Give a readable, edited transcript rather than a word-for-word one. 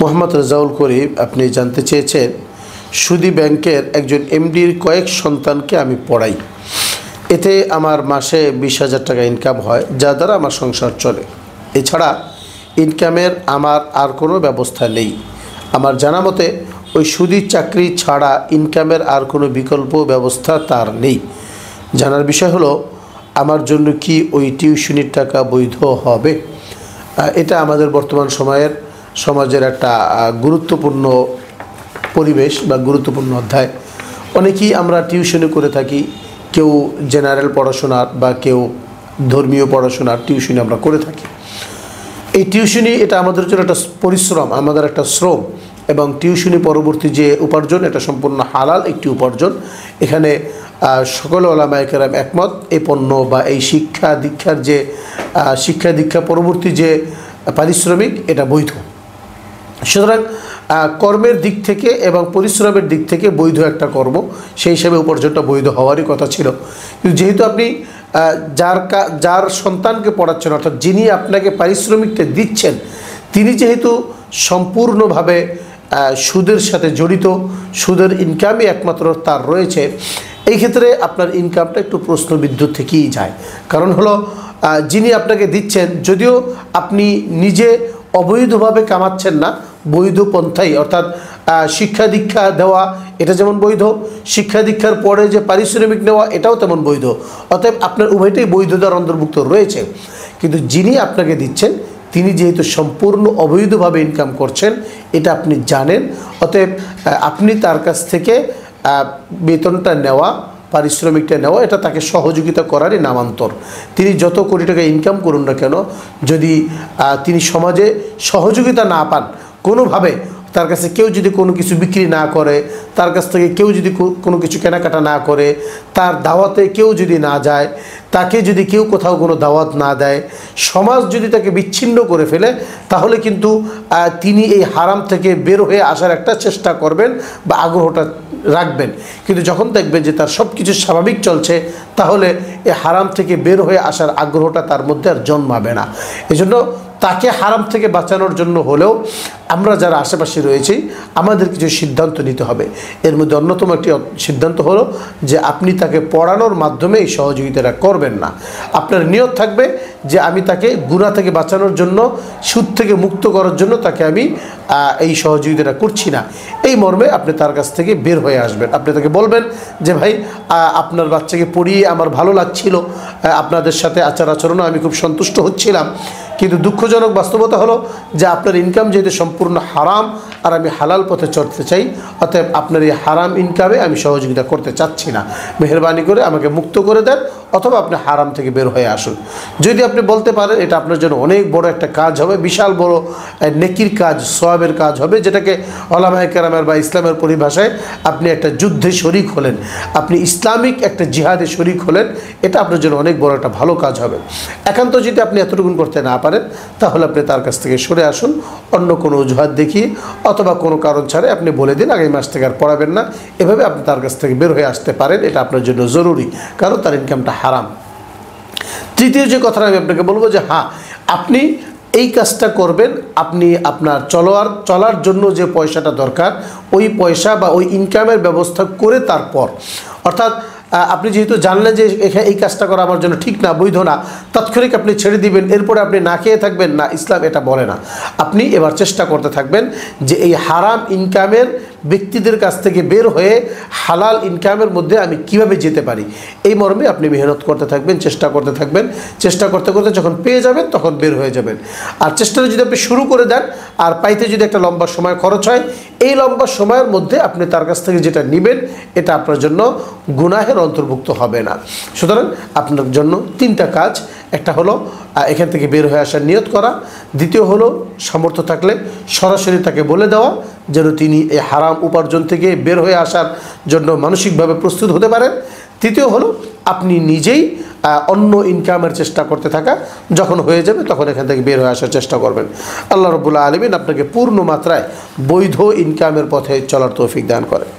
মোহাম্মদ রেজাউল করিম, আপনি জানতে চেয়েছেন সুদী ব্যাংকের একজন এমডির কয়েক সন্তানকে আমি পড়াই, এতে আমার মাসে 20,000 টাকা ইনকাম হয়, যা দ্বারা আমার সংসার চলে। এছাড়া ইনকামের আমার আর কোনো ব্যবস্থা নেই। আমার জানা মতে ওই সুদী চাকরি ছাড়া ইনকামের আর কোনো বিকল্প ব্যবস্থা তার নেই। জানার বিষয় হলো, আমার জন্য কি ওই টিউশনির টাকা বৈধ হবে? এটা আমাদের বর্তমান সমাজের একটা গুরুত্বপূর্ণ পরিবেশ বা গুরুত্বপূর্ণ অধ্যায়। অনেকেই আমরা টিউশনি করে থাকি, কেউ জেনারেল পড়াশোনার বা কেউ ধর্মীয় পড়াশোনার টিউশনি আমরা করে থাকি। এই টিউশনি এটা আমাদের জন্য একটা পরিশ্রম, আমাদের একটা শ্রম, এবং টিউশনি পরবর্তী যে উপার্জন এটা সম্পূর্ণ হালাল একটি উপার্জন। এখানে সকল উলামায়ে কেরাম একমত, এই পণ্য বা এই শিক্ষা দীক্ষা পরবর্তী যে পারিশ্রমিক এটা বৈধ। সুতরাং কর্মের দিক থেকে এবং পরিশ্রমের দিক থেকে বৈধ একটা কর্ম, সেই হিসাবে উপার্জনটা বৈধ হওয়ারই কথা ছিল। কিন্তু যেহেতু আপনি যার সন্তানকে পড়াচ্ছেন, অর্থাৎ যিনি আপনাকে পারিশ্রমিকটা দিচ্ছেন, তিনি যেহেতু সম্পূর্ণভাবে সুদের সাথে জড়িত, সুদের ইনকামই একমাত্র তার রয়েছে, এই ক্ষেত্রে আপনার ইনকামটা একটু প্রশ্নবিদ্ধ থেকেই যায়। কারণ হলো, যিনি আপনাকে দিচ্ছেন, যদিও আপনি নিজে অবৈধভাবে কামাচ্ছেন না, বৈধ পন্থাই, অর্থাৎ শিক্ষা দীক্ষা দেওয়া এটা যেমন বৈধ, শিক্ষা দীক্ষার পরে যে পারিশ্রমিক নেওয়া এটাও তেমন বৈধ। অতএব আপনার উভয়টাই বৈধতার অন্তর্ভুক্ত রয়েছে। কিন্তু যিনি আপনাকে দিচ্ছেন তিনি যেহেতু সম্পূর্ণ অবৈধভাবে ইনকাম করছেন এটা আপনি জানেন, অতএব আপনি তার কাছ থেকে বেতনটা নেওয়া, পারিশ্রমিকটা নেওয়া, এটা তাকে সহযোগিতা করারই নামান্তর। তিনি যত কোটি টাকা ইনকাম করুন না কেন, যদি তিনি সমাজে সহযোগিতা না পান কোনোভাবে, তার কাছে কেউ যদি কোনো কিছু বিক্রি না করে, তার কাছ থেকে কেউ যদি কোনো কিছু কেনাকাটা না করে, তার দাওয়াতে কেউ যদি না যায়, তাকে যদি কেউ কোথাও কোনো দাওয়াত না দেয়, সমাজ যদি তাকে বিচ্ছিন্ন করে ফেলে, তাহলে কিন্তু তিনি এই হারাম থেকে বের হয়ে আসার একটা চেষ্টা করবেন বা আগ্রহটা রাখবেন। কিন্তু যখন দেখবেন যে তার সব কিছু স্বাভাবিক চলছে, তাহলে এই হারাম থেকে বের হয়ে আসার আগ্রহটা তার মধ্যে আর জন্মাবে না। এজন্য তাকে হারাম থেকে বাঁচানোর জন্য হলেও আমরা যারা আশেপাশে রয়েছি আমাদের কিছু সিদ্ধান্ত নিতে হবে। এর মধ্যে অন্যতম একটি সিদ্ধান্ত হলো যে আপনি তাকে পড়ানোর মাধ্যমে এই সহযোগিতাটা করবেন না। আপনার নিয়ত থাকবে যে আমি তাকে গুনাহ থেকে বাঁচানোর জন্য, সুদ থেকে মুক্ত করার জন্য তাকে আমি এই সহযোগিতাটা করছি না, এই মর্মে আপনি তার কাছ থেকে বের হয়ে আসবেন। আপনি তাকে বলবেন যে ভাই, আপনার বাচ্চাকে পড়িয়ে আমার ভালো লাগছিল, আপনাদের সাথে আচার আচরণও আমি খুব সন্তুষ্ট হচ্ছিলাম, কিন্তু দুঃখজনক বাস্তবতা হলো যে আপনার ইনকাম যেহেতু সম্পূর্ণ হারাম আর আমি হালাল পথে চলতে চাই, অতএব আপনার এই হারাম ইনকামে আমি সহযোগিতা করতে চাচ্ছি না, মেহেরবানি করে আমাকে মুক্ত করে দেন, অথবা আপনি হারাম থেকে বের হয়ে আসুন। যদি আপনি বলতে পারেন, এটা আপনার জন্য অনেক বড় একটা কাজ হবে, বিশাল বড় নেকির কাজ, সওয়াবের কাজ হবে, যেটাকে উলামায়ে কেরামের বা ইসলামের পরিভাষায় আপনি একটা যুদ্ধে শরিক হলেন, আপনি ইসলামিক একটা জিহাদে শরিক হলেন, এটা আপনার জন্য অনেক বড় একটা ভালো কাজ হবে। একান্ত যদি আপনি এতটুকু করতে না পারেন, তাহলে আপনি তার কাছ থেকে সরে আসুন, অন্য কোনো অজুহাত দেখিয়ে অথবা কোনো কারণ ছাড়াই আপনি বলে দিন আগামী মাস থেকে আর পড়াবেন না। এভাবে আপনি তার কাছ থেকে বের হয়ে আসতে পারেন, এটা আপনার জন্য জরুরি, কারণ তার ইনকামটা হারাম। তৃতীয় যে কথাটা আমি আপনাকে বলবো যে হ্যাঁ, আপনি এই কাজটা করবেন, আপনি আপনার চলার জন্য যে পয়সাটা দরকার, ওই পয়সা বা ওই ইনকামের ব্যবস্থা করে তারপর, অর্থাৎ আপনি যেহেতু জানলেন যে এই কাজটা করা আমার জন্য ঠিক না, বৈধ না, তাৎক্ষণিক আপনি ছেড়ে দিবেন, এরপরে আপনি না খেয়ে থাকবেন না, ইসলাম এটা বলে না। আপনি এবার চেষ্টা করতে থাকবেন যে এই হারাম ইনকামের ব্যক্তিদের কাছ থেকে বের হয়ে হালাল ইনকামের মধ্যে আমি কিভাবে যেতে পারি, এই মর্মে আপনি মেহনত করতে থাকবেন, চেষ্টা করতে থাকবেন। চেষ্টা করতে করতে যখন পেয়ে যাবেন তখন বের হয়ে যাবেন। আর চেষ্টাটা যদি আপনি শুরু করে দেন আর পাইতে যদি একটা লম্বা সময় খরচ হয়, এই লম্বা সময়ের মধ্যে আপনি তার কাছ থেকে যেটা নেবেন এটা আপনার জন্য গুনাহের অন্তর্ভুক্ত হবে না। সুতরাং আপনার জন্য তিনটা কাজ, একটা হলো এখান থেকে বের হয়ে আসার নিয়ত করা, দ্বিতীয় হলো সামর্থ্য থাকলে সরাসরি তাকে বলে দেওয়া যেন তিনি এই হারাম উপার্জন থেকে বের হয়ে আসার জন্য মানসিকভাবে প্রস্তুত হতে পারেন, তৃতীয় হলো আপনি নিজেই অন্য ইনকামের চেষ্টা করতে থাকা, যখন হয়ে যাবে তখন এখান থেকে বের হয়ে আসার চেষ্টা করবেন। আল্লাহ রাব্বুল আলামিন আপনাকে পূর্ণ মাত্রায় বৈধ ইনকামের পথে চলার তৌফিক দান করেন।